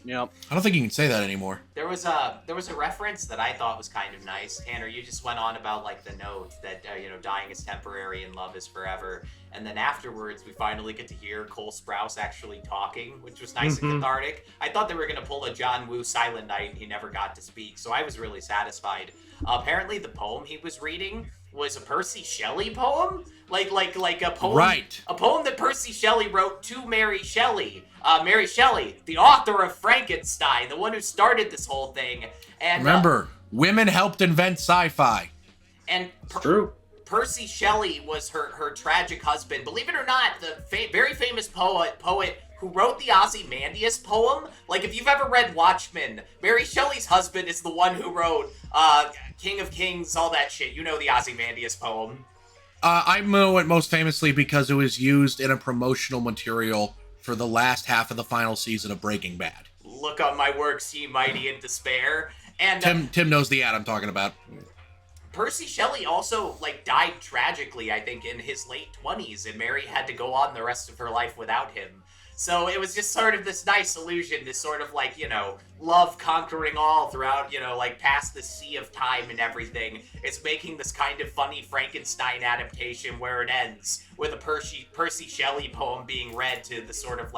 Yep. I don't think you can say that anymore. There was a reference that I thought was kind of nice. Tanner, you just went on about like the note that dying is temporary and love is forever, and then afterwards we finally get to hear Cole Sprouse actually talking, which was nice and cathartic. I thought they were gonna pull a John Woo Silent Night and he never got to speak, so I was really satisfied. Apparently, the poem he was reading was a Percy Shelley poem, like a poem, Right. A poem that Percy Shelley wrote to Mary Shelley. Mary Shelley, the author of Frankenstein, the one who started this whole thing. And Remember, women helped invent sci-fi. and True. Percy Shelley was her tragic husband. Believe it or not, the very famous poet who wrote the Ozymandias poem. Like, if you've ever read Watchmen, Mary Shelley's husband is the one who wrote King of Kings, all that shit. You know the Ozymandias poem. I know it most famously because it was used in a promotional material for the last half of the final season of Breaking Bad. Look on my works, ye mighty in despair. And Tim knows the ad I'm talking about. Percy Shelley also died tragically, I think, in his late 20s, and Mary had to go on the rest of her life without him. So it was just sort of this nice illusion, this sort of love conquering all throughout, past the sea of time and everything. It's making this kind of funny Frankenstein adaptation where it ends with a Percy Shelley poem being read to the sort of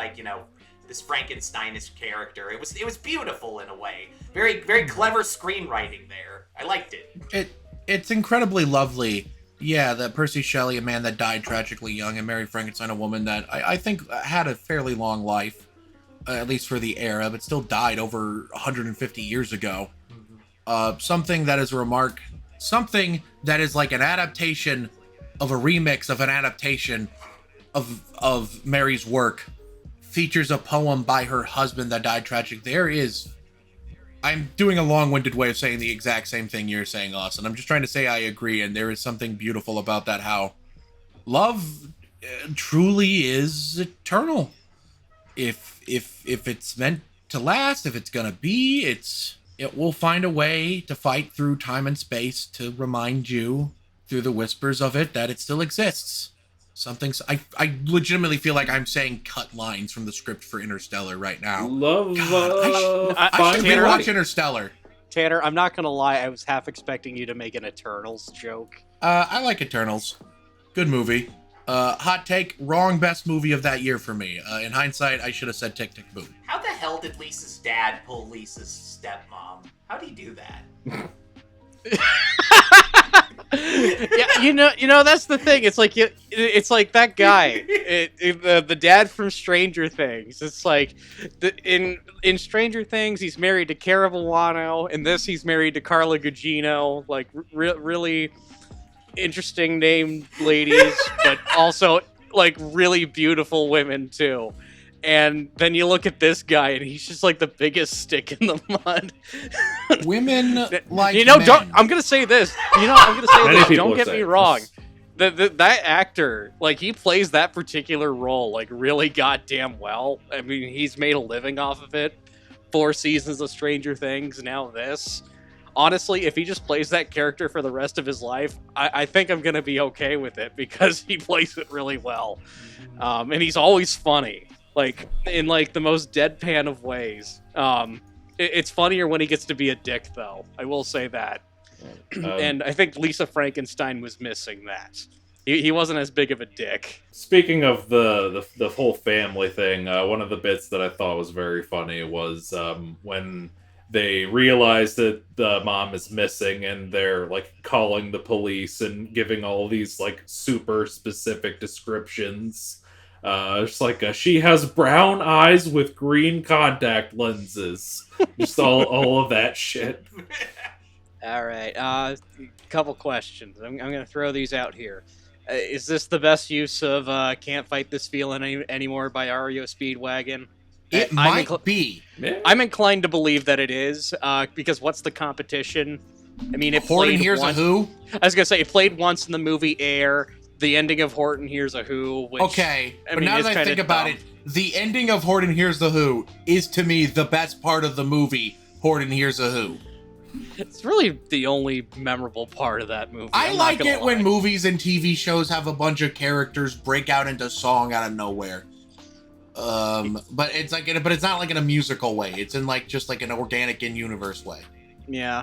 this Frankensteinish character. It was beautiful in a way. Very, very clever screenwriting there. I liked it. It's incredibly lovely. Yeah, that Percy Shelley, a man that died tragically young, and Mary Frankenstein, a woman that I think had a fairly long life, at least for the era, but still died over 150 years ago. Something that is something that is like an adaptation of a remix of an adaptation of Mary's work, features a poem by her husband that died tragic. I'm doing a long-winded way of saying the exact same thing you're saying, Austin. I'm just trying to say I agree, and there is something beautiful about that, how love truly is eternal. If it's meant to last, if it's gonna be, it will find a way to fight through time and space to remind you, through the whispers of it, that it still exists. I legitimately feel like I'm saying cut lines from the script for Interstellar right now. Love. I should Tanner, rewatch Interstellar. Tanner, I'm not gonna lie, I was half expecting you to make an Eternals joke. I like Eternals. Good movie. Hot take, wrong best movie of that year for me. In hindsight, I should have said Tick, Tick, Boom. How the hell did Lisa's dad pull Lisa's stepmom? How do you do that? Yeah, you know that's the thing. It's like that guy, the dad from Stranger Things. It's like in Stranger Things, he's married to Cara Milano. In this, he's married to Carla Gugino. Like really interesting named ladies, but also like really beautiful women too. And then you look at this guy, and he's just like the biggest stick in the mud. Women like men. I'm gonna say this. I'm gonna say Many this. people Don't are get me saying wrong. this. That actor, he plays that particular role really goddamn well. I mean, he's made a living off of it. 4 seasons of Stranger Things, now this. Honestly, if he just plays that character for the rest of his life, I think I'm gonna be okay with it because he plays it really well, and he's always funny. In the most deadpan of ways. It's funnier when he gets to be a dick, though. I will say that. And I think Lisa Frankenstein was missing that. He wasn't as big of a dick. Speaking of the whole family thing, one of the bits that I thought was very funny was when they realize that the mom is missing and they're calling the police and giving all these super specific descriptions. It's she has brown eyes with green contact lenses. Just all of that shit. All right. Couple questions. I'm going to throw these out here. Is this the best use of Can't Fight This Feeling Anymore by REO Speedwagon? It might be. I'm inclined to believe that it is, because what's the competition? I mean, it Horton played Hears once. a Who? I was gonna say, it played once in the movie Air. The ending of Horton Hears a Who, which... Okay, I but mean, now is that I think kinda about dumb. it, the ending of Horton Hears the Who is, to me, the best part of the movie, Horton Hears a Who. It's really the only memorable part of that movie. I I'm not like gonna it when lie. movies and TV shows have a bunch of characters break out into song out of nowhere. But it's like, but it's not like in a musical way. It's in like just like an organic in-universe way. Yeah.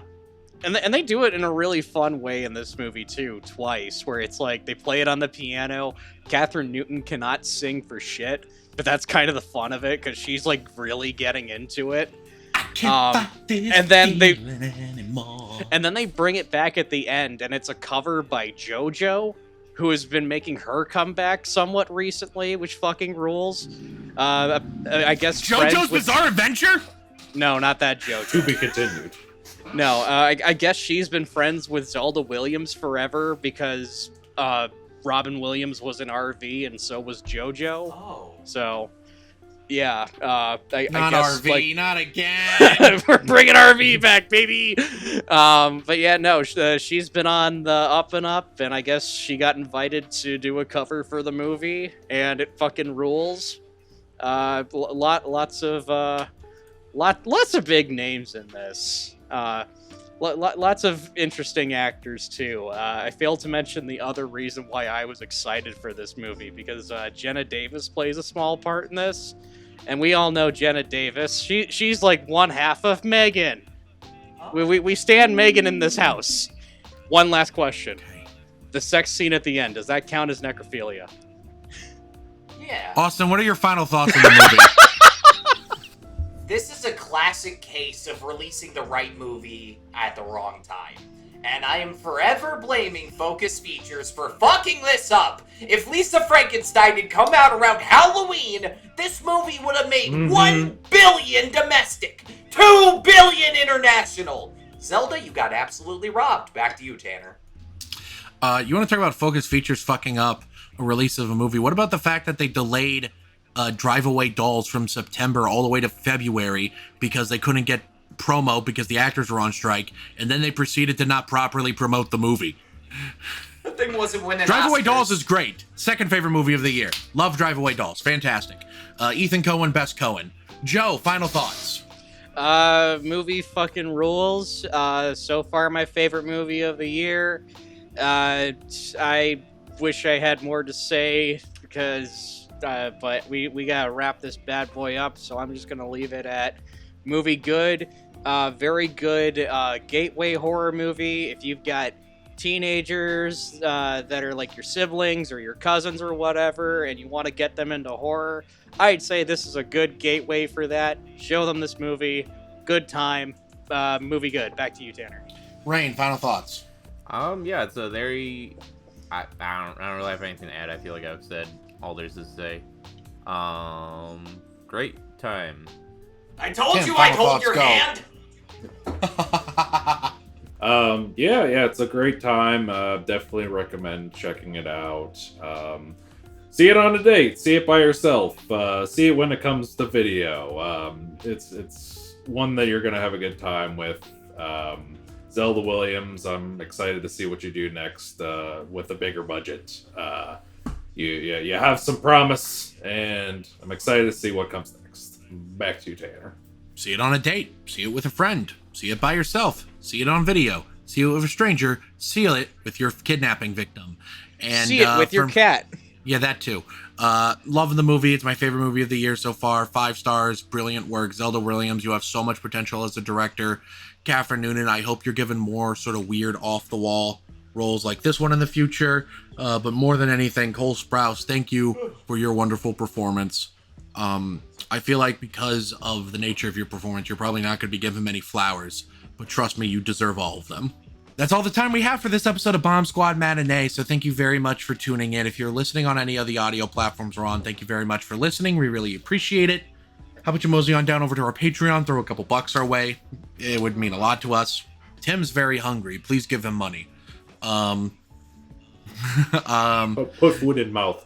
And they do it in a really fun way in this movie, too, twice, where it's like they play it on the piano. Catherine Newton cannot sing for shit, but that's kind of the fun of it, because she's, like, really getting into it. And then they bring it back at the end, and it's a cover by JoJo, who has been making her comeback somewhat recently, which fucking rules. I guess JoJo's Bizarre Adventure? No, not that JoJo. To be continued. No, I guess she's been friends with Zelda Williams forever because Robin Williams was in RV and so was JoJo. Oh. So, yeah. I Not guess, RV, like, not again. we're bringing RV back, baby. But yeah, no, she's been on the up and up, and I guess she got invited to do a cover for the movie, and it fucking rules. Lots of big names in this. Lots of interesting actors too. I failed to mention the other reason why I was excited for this movie, because Jenna Davis plays a small part in this, and we all know Jenna Davis. She's like one half of Megan. We stand Megan in this house. One last question: the sex scene at the end, does that count as necrophilia? Yeah. Austin, what are your final thoughts on the movie? This is a classic case of releasing the right movie at the wrong time. And I am forever blaming Focus Features for fucking this up. If Lisa Frankenstein had come out around Halloween, this movie would have made 1 billion domestic, 2 billion international. Zelda, you got absolutely robbed. Back to you, Tanner. You want to talk about Focus Features fucking up a release of a movie? What about the fact that they delayed Drive Away Dolls from September all the way to February because they couldn't get promo because the actors were on strike, and then they proceeded to not properly promote the movie? The thing wasn't winning Drive Away Oscars. Dolls is great. Second favorite movie of the year. Love Drive Away Dolls. Fantastic. Ethan Coen, best Coen. Joe, final thoughts. Movie fucking rules. So far, my favorite movie of the year. I wish I had more to say because, but we gotta wrap this bad boy up. So I'm just gonna leave it at movie good. Very good gateway horror movie. If you've got teenagers that are like your siblings or your cousins or whatever, and you want to get them into horror, I'd say this is a good gateway for that. Show them this movie. Good time. Movie good. Back to you, Tanner. Rein, final thoughts. Yeah, it's a very... I don't really have anything to add. I feel like I've said all there's to say. Great time. I told Tim, you I'd final hold your thoughts, hand. Yeah, it's a great time. Definitely recommend checking it out. See it on a date. See it by yourself. See it when it comes to video. It's one that you're gonna have a good time with. Zelda Williams, I'm excited to see what you do next with a bigger budget. You have some promise, and I'm excited to see what comes next. Back to you, Tanner. See it on a date. See it with a friend. See it by yourself. See it on video. See it with a stranger. See it with your kidnapping victim. And See it with your cat. Yeah, that too. Love the movie. It's my favorite movie of the year so far. 5 stars. Brilliant work. Zelda Williams, you have so much potential as a director. Catherine Noonan, I hope you're given more sort of weird off-the-wall roles like this one in the future. But more than anything, Cole Sprouse, thank you for your wonderful performance. I feel like because of the nature of your performance, you're probably not going to be given many flowers. But trust me, you deserve all of them. That's all the time we have for this episode of Bomb Squad Matinee, so thank you very much for tuning in. If you're listening on any of the audio platforms we're on, thank you very much for listening. We really appreciate it. How about you mosey on down over to our Patreon, throw a couple bucks our way. It would mean a lot to us. Tim's very hungry. Please give him money. Put food in mouth.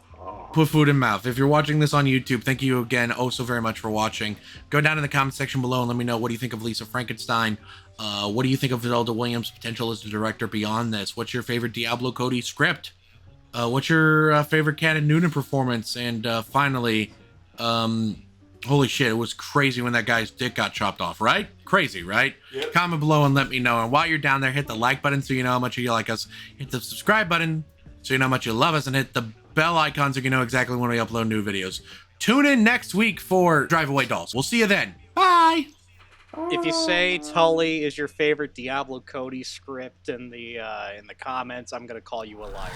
Put food in mouth. If you're watching this on YouTube, thank you again oh so very much for watching. Go down in the comment section below and let me know, what do you think of Lisa Frankenstein? What do you think of Zelda Williams' potential as a director beyond this? What's your favorite Diablo Cody script? What's your favorite Cat Noonan performance? And finally, holy shit, it was crazy when that guy's dick got chopped off, right? Crazy, right? Yep. Comment below and let me know. And while you're down there, hit the like button so you know how much you like us. Hit the subscribe button so you know how much you love us. And hit the bell icon so you know exactly when we upload new videos. Tune in next week for Drive Away Dolls. We'll see you then. Bye! If you say Tully is your favorite Diablo Cody script in the comments, I'm gonna call you a liar.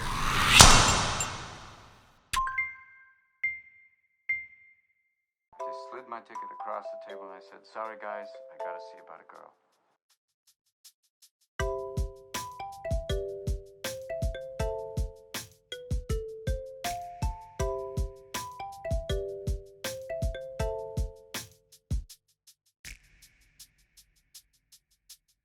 They slid my ticket across the table and I said, sorry guys, I gotta see about a girl.